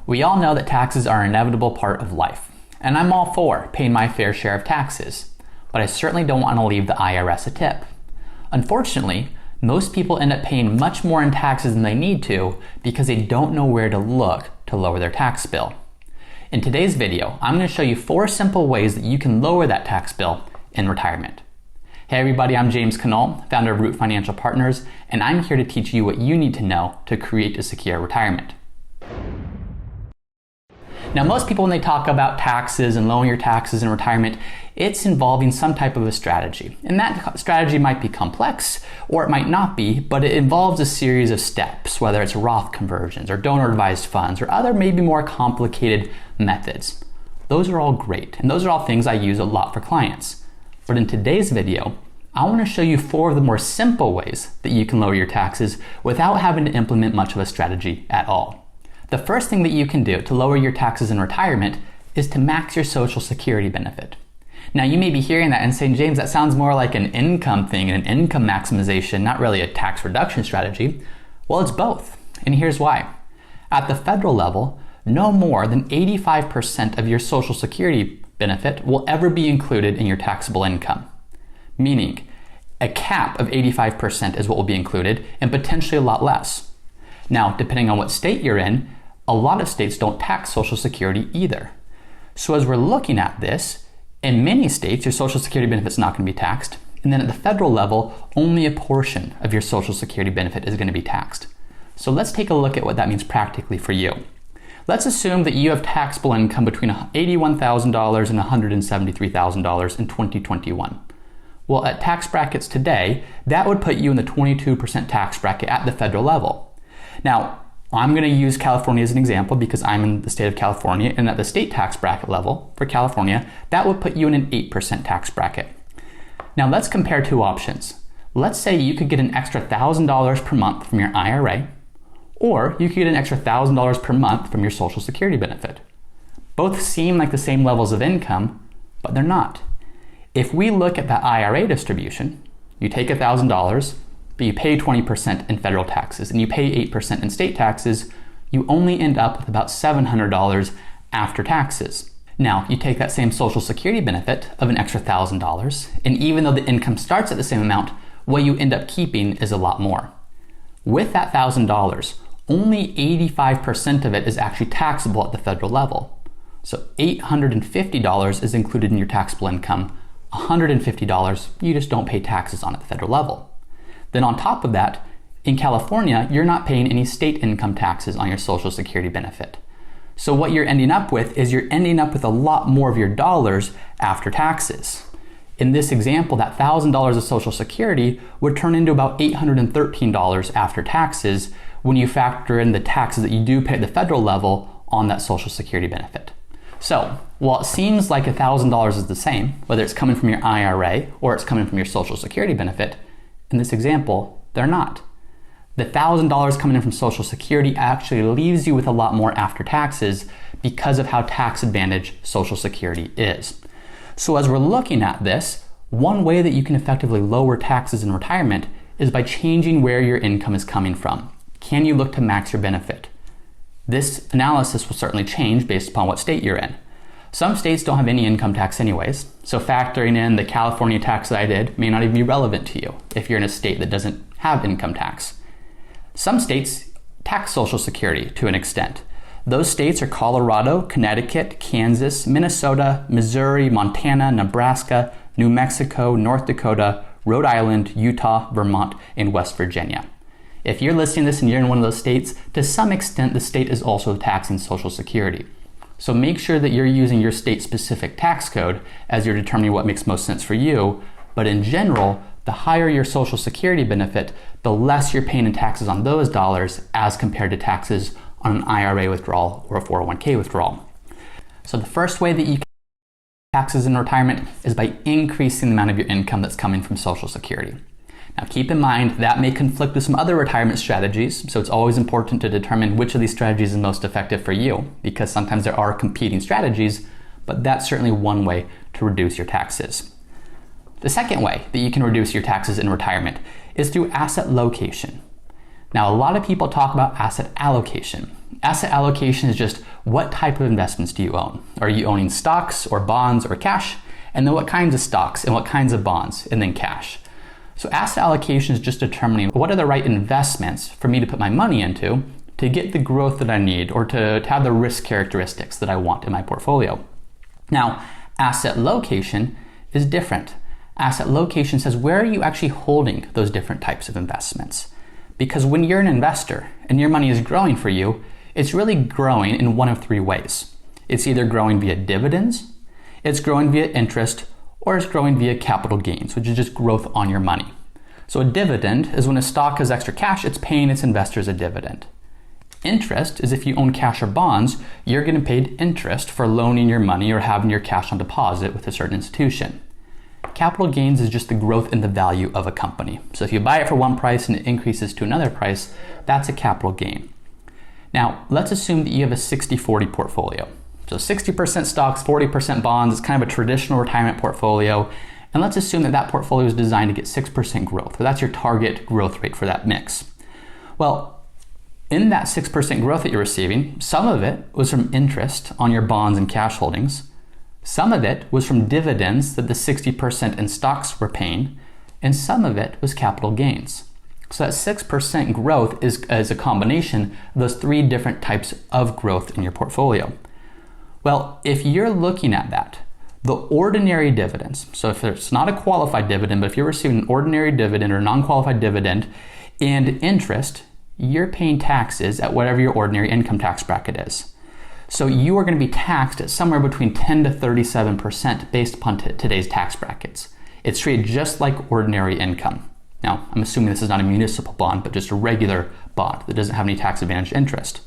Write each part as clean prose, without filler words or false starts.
We all know that taxes are an inevitable part of life, and I'm all for paying my fair share of taxes, but I certainly don't want to leave the IRS a tip. Unfortunately, most people end up paying much more in taxes than they need to because they don't know where to look to lower their tax bill. In today's video, I'm going to show you 4 simple ways that you can lower that tax bill in retirement. Hey everybody, I'm James Knoll, founder of Root Financial Partners, and I'm here to teach you what you need to know to create a secure retirement. Now, most people, when they talk about taxes and lowering your taxes in retirement, it's involving some type of a strategy. And that strategy might be complex or it might not be, but it involves a series of steps, whether it's Roth conversions or donor advised funds or other maybe more complicated methods. Those are all great, and those are all things I use a lot for clients. But in today's video, I want to show you 4 of the more simple ways that you can lower your taxes without having to implement much of a strategy at all. The first thing that you can do to lower your taxes in retirement is to max your Social Security benefit. Now, you may be hearing that and saying, James, that sounds more like an income thing and an income maximization, not really a tax reduction strategy. Well, it's both, and here's why. At the federal level, no more than 85% of your Social Security benefit will ever be included in your taxable income, meaning a cap of 85% is what will be included and potentially a lot less. Now, depending on what state you're in, a lot of states don't tax Social Security either. So as we're looking at this, in many states, your Social Security benefit is not going to be taxed. And then at the federal level, only a portion of your Social Security benefit is going to be taxed. So let's take a look at what that means practically for you. Let's assume that you have taxable income between $81,000 and $173,000 in 2021. Well, at tax brackets today, that would put you in the 22% tax bracket at the federal level. Now, I'm going to use California as an example because I'm in the state of California, and at the state tax bracket level for California, that would put you in an 8% tax bracket. Now let's compare 2 options. Let's say you could get an extra $1,000 per month from your IRA, or you could get an extra $1,000 per month from your Social Security benefit. Both seem like the same levels of income, but they're not. If we look at the IRA distribution, you take $1,000, but you pay 20% in federal taxes and you pay 8% in state taxes, you only end up with about $700 after taxes. Now, you take that same Social Security benefit of an extra $1,000, and even though the income starts at the same amount, what you end up keeping is a lot more. With that $1,000, only 85% of it is actually taxable at the federal level. So $850 is included in your taxable income. $150, you just don't pay taxes on at the federal level. Then on top of that, in California, you're not paying any state income taxes on your Social Security benefit. So what you're ending up with is you're ending up with a lot more of your dollars after taxes. In this example, that $1,000 of Social Security would turn into about $813 after taxes when you factor in the taxes that you do pay at the federal level on that Social Security benefit. So, while it seems like $1,000 is the same, whether it's coming from your IRA or it's coming from your Social Security benefit, in this example, they're not. The $1,000 coming in from Social Security actually leaves you with a lot more after taxes because of how tax advantaged Social Security is. So as we're looking at this, one way that you can effectively lower taxes in retirement is by changing where your income is coming from. Can you look to max your benefit? This analysis will certainly change based upon what state you're in. Some states don't have any income tax anyways, so factoring in the California tax that I did may not even be relevant to you if you're in a state that doesn't have income tax. Some states tax Social Security to an extent. Those states are Colorado, Connecticut, Kansas, Minnesota, Missouri, Montana, Nebraska, New Mexico, North Dakota, Rhode Island, Utah, Vermont, and West Virginia. If you're listening to this and you're in one of those states, to some extent the state is also taxing Social Security. So make sure that you're using your state-specific tax code as you're determining what makes most sense for you. But in general, the higher your Social Security benefit, the less you're paying in taxes on those dollars as compared to taxes on an IRA withdrawal or a 401k withdrawal. So the first way that you can pay taxes in retirement is by increasing the amount of your income that's coming from Social Security. Now keep in mind that may conflict with some other retirement strategies, so it's always important to determine which of these strategies is most effective for you, because sometimes there are competing strategies, but that's certainly one way to reduce your taxes. The second way that you can reduce your taxes in retirement is through asset location. Now, a lot of people talk about asset allocation. Asset allocation is just what type of investments do you own? Are you owning stocks or bonds or cash? And then what kinds of stocks and what kinds of bonds and then cash? So asset allocation is just determining what are the right investments for me to put my money into to get the growth that I need or to have the risk characteristics that I want in my portfolio. Now, asset location is different. Asset location says where are you actually holding those different types of investments? Because when you're an investor and your money is growing for you, it's really growing in one of three ways. It's either growing via dividends, it's growing via interest, or it's growing via capital gains, which is just growth on your money. So a dividend is when a stock has extra cash, it's paying its investors a dividend. Interest is if you own cash or bonds, you're getting paid interest for loaning your money or having your cash on deposit with a certain institution. Capital gains is just the growth in the value of a company. So if you buy it for one price and it increases to another price, that's a capital gain. Now, let's assume that you have a 60-40 portfolio. So 60% stocks, 40% bonds. It's kind of a traditional retirement portfolio. And let's assume that that portfolio is designed to get 6% growth. So that's your target growth rate for that mix. Well, in that 6% growth that you're receiving, some of it was from interest on your bonds and cash holdings. Some of it was from dividends that the 60% in stocks were paying, and some of it was capital gains. So that 6% growth is a combination of those three different types of growth in your portfolio. Well, if you're looking at that, the ordinary dividends, so if it's not a qualified dividend, but if you're receiving an ordinary dividend or non-qualified dividend and interest, you're paying taxes at whatever your ordinary income tax bracket is. So you are going to be taxed at somewhere between 10 to 37% based upon today's tax brackets. It's treated just like ordinary income. Now, I'm assuming this is not a municipal bond, but just a regular bond that doesn't have any tax advantage interest.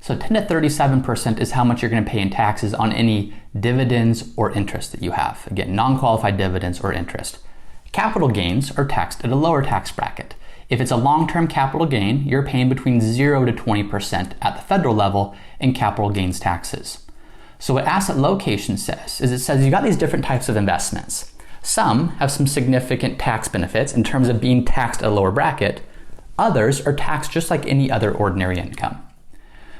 So 10 to 37% is how much you're going to pay in taxes on any dividends or interest that you have. Again, non-qualified dividends or interest. Capital gains are taxed at a lower tax bracket. If it's a long-term capital gain, you're paying between 0 to 20% at the federal level in capital gains taxes. So what asset location says is it says you got these different types of investments. Some have some significant tax benefits in terms of being taxed at a lower bracket. Others are taxed just like any other ordinary income.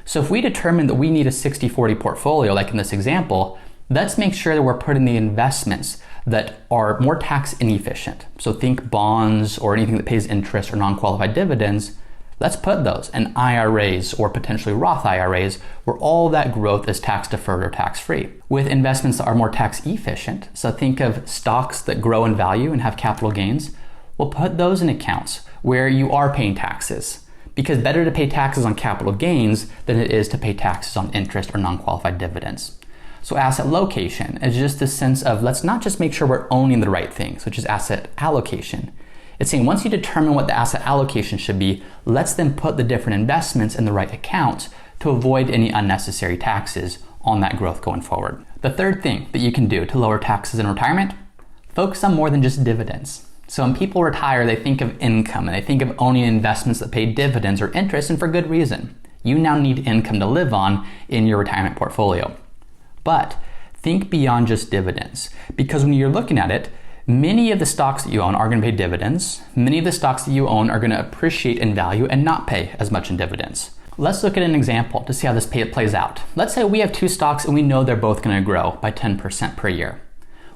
So if we determine that we need a 60-40 portfolio, like in this example, let's make sure that we're putting the investments that are more tax inefficient. So think bonds or anything that pays interest or non-qualified dividends. Let's put those in IRAs or potentially Roth IRAs where all that growth is tax deferred or tax free. With investments that are more tax efficient, so think of stocks that grow in value and have capital gains, we'll put those in accounts where you are paying taxes. Because better to pay taxes on capital gains than it is to pay taxes on interest or non-qualified dividends. So asset location is just the sense of let's not just make sure we're owning the right things, which is asset allocation. It's saying once you determine what the asset allocation should be, let's then put the different investments in the right accounts to avoid any unnecessary taxes on that growth going forward. The third thing that you can do to lower taxes in retirement, focus on more than just dividends. So when people retire, they think of income and they think of owning investments that pay dividends or interest, and for good reason. You now need income to live on in your retirement portfolio. But think beyond just dividends, because when you're looking at it, many of the stocks that you own are going to pay dividends. Many of the stocks that you own are going to appreciate in value and not pay as much in dividends. Let's look at an example to see how this plays out. Let's say we have two stocks and we know they're both going to grow by 10% per year.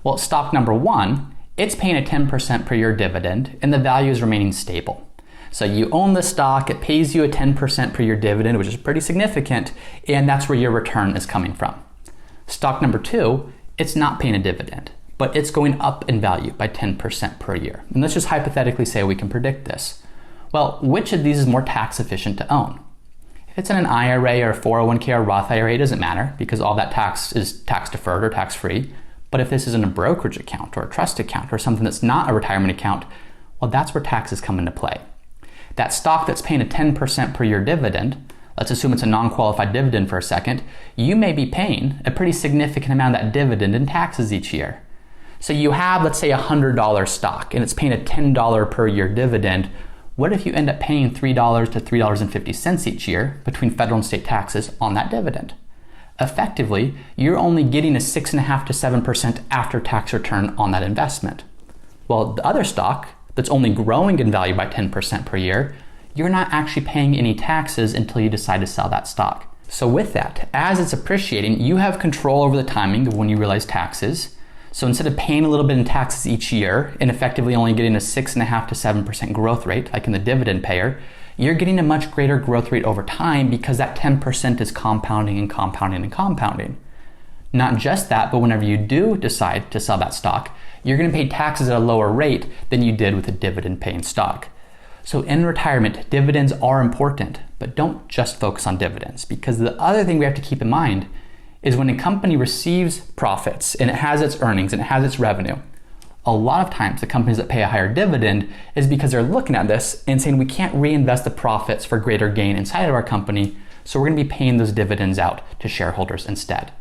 Well, stock number one, it's paying a 10% per year dividend and the value is remaining stable. So you own the stock, it pays you a 10% per year dividend, which is pretty significant, and that's where your return is coming from. Stock number two, it's not paying a dividend, but it's going up in value by 10% per year. And let's just hypothetically say we can predict this. Well, which of these is more tax efficient to own? If it's in an IRA or a 401k or Roth IRA, it doesn't matter because all that tax is tax deferred or tax free. But if this is in a brokerage account or a trust account or something that's not a retirement account, well, that's where taxes come into play. That stock that's paying a 10% per year dividend, let's assume it's a non-qualified dividend for a second, you may be paying a pretty significant amount of that dividend in taxes each year. So you have, let's say, a $100 stock and it's paying a $10 per year dividend. What if you end up paying $3 to $3.50 each year between federal and state taxes on that dividend? Effectively, you're only getting a 6.5% to 7% after-tax return on that investment. Well, the other stock that's only growing in value by 10% per year, you're not actually paying any taxes until you decide to sell that stock. So with that, as it's appreciating, you have control over the timing of when you realize taxes. So instead of paying a little bit in taxes each year and effectively only getting a 6.5% to 7% growth rate, like in the dividend payer, you're getting a much greater growth rate over time because that 10% is compounding and compounding and compounding. Not just that, but whenever you do decide to sell that stock, you're going to pay taxes at a lower rate than you did with a dividend paying stock. So in retirement, dividends are important, but don't just focus on dividends, because the other thing we have to keep in mind is when a company receives profits and it has its earnings and it has its revenue, a lot of times the companies that pay a higher dividend is because they're looking at this and saying we can't reinvest the profits for greater gain inside of our company, so we're going to be paying those dividends out to shareholders instead.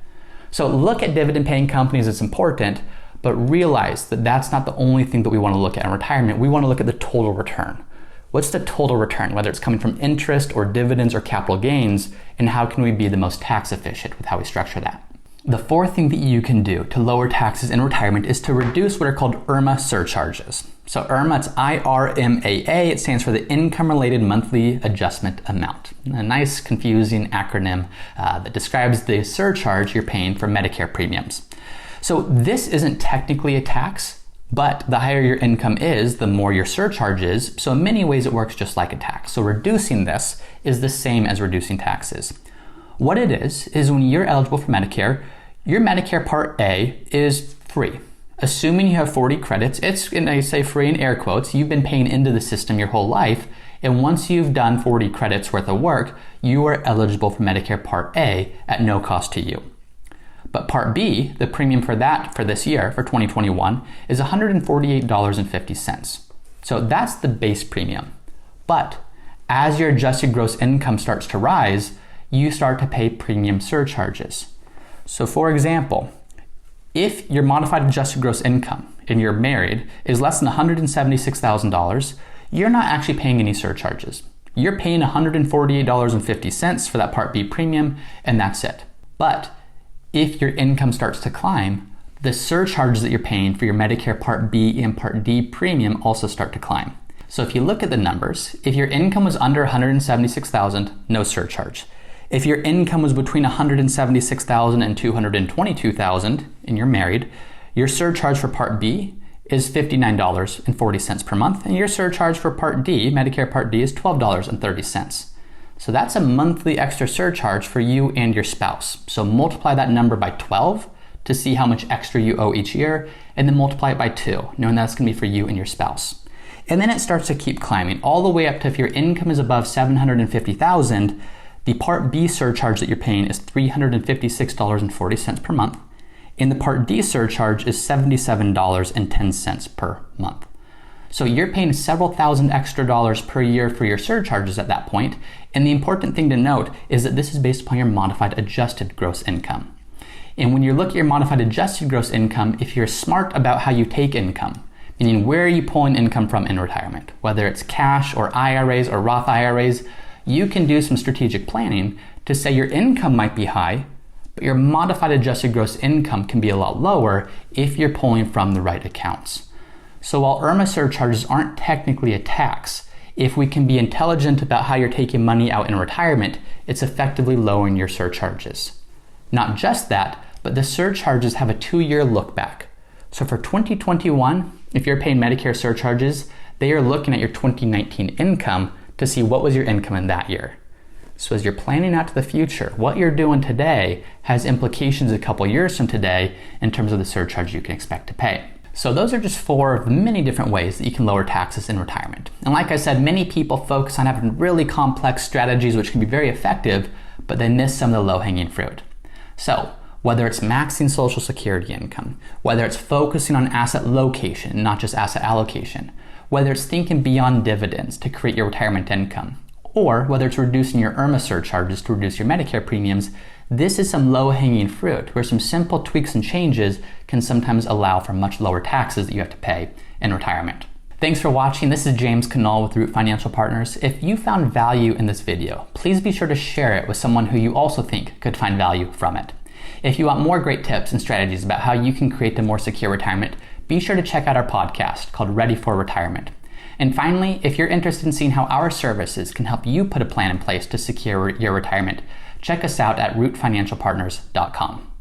So look at dividend paying companies, it's important, but realize that that's not the only thing that we want to look at in retirement. We want to look at the total return. What's the total return, whether it's coming from interest or dividends or capital gains, and how can we be the most tax efficient with how we structure that? The fourth thing that you can do to lower taxes in retirement is to reduce what are called IRMAA surcharges. So IRMAA, it's IRMAA, it stands for the Income Related Monthly Adjustment Amount. A nice confusing acronym that describes the surcharge you're paying for Medicare premiums. So this isn't technically a tax, but the higher your income is, the more your surcharge is. So in many ways it works just like a tax. So reducing this is the same as reducing taxes. What it is when you're eligible for Medicare, your Medicare Part A is free. Assuming you have 40 credits, and I say free in air quotes, you've been paying into the system your whole life. And once you've done 40 credits worth of work, you are eligible for Medicare Part A at no cost to you. But Part B, the premium for that for this year, for 2021, is $148.50. So that's the base premium. But as your adjusted gross income starts to rise, you start to pay premium surcharges. So for example, if your modified adjusted gross income and you're married is less than $176,000, you're not actually paying any surcharges. You're paying $148.50 for that Part B premium, and that's it. But if your income starts to climb, the surcharges that you're paying for your Medicare Part B and Part D premium also start to climb. So if you look at the numbers, if your income was under $176,000, no surcharge. If your income was between $176,000 and $222,000 and you're married, your surcharge for Part B is $59.40 per month, and your surcharge for Part D, Medicare Part D, is $12.30. So that's a monthly extra surcharge for you and your spouse. So multiply that number by 12 to see how much extra you owe each year, and then multiply it by 2, knowing that's going to be for you and your spouse. And then it starts to keep climbing all the way up to, if your income is above $750,000, the Part B surcharge that you're paying is $356.40 per month, and the Part D surcharge is $77.10 per month. So you're paying several thousand extra dollars per year for your surcharges at that point. And the important thing to note is that this is based upon your modified adjusted gross income. And when you look at your modified adjusted gross income, if you're smart about how you take income, meaning where are you pulling income from in retirement, whether it's cash or IRAs or Roth IRAs, you can do some strategic planning to say your income might be high, but your modified adjusted gross income can be a lot lower if you're pulling from the right accounts. So while IRMAA surcharges aren't technically a tax, if we can be intelligent about how you're taking money out in retirement, it's effectively lowering your surcharges. Not just that, but the surcharges have a 2-year look back. So for 2021, if you're paying Medicare surcharges, they are looking at your 2019 income to see what was your income in that year. So as you're planning out to the future, what you're doing today has implications a couple years from today in terms of the surcharge you can expect to pay. So those are just 4 of the many different ways that you can lower taxes in retirement. And like I said, many people focus on having really complex strategies which can be very effective, but they miss some of the low-hanging fruit. So whether it's maxing Social Security income, whether it's focusing on asset location, not just asset allocation, whether it's thinking beyond dividends to create your retirement income, or whether it's reducing your IRMAA surcharges to reduce your Medicare premiums, this is some low-hanging fruit where some simple tweaks and changes can sometimes allow for much lower taxes that you have to pay in retirement. Thanks for watching. This is James Canal with Root Financial Partners. If you found value in this video, please be sure to share it with someone who you also think could find value from it. If you want more great tips and strategies about how you can create a more secure retirement, be sure to check out our podcast called Ready for Retirement. And finally, if you're interested in seeing how our services can help you put a plan in place to secure your retirement, check us out at rootfinancialpartners.com.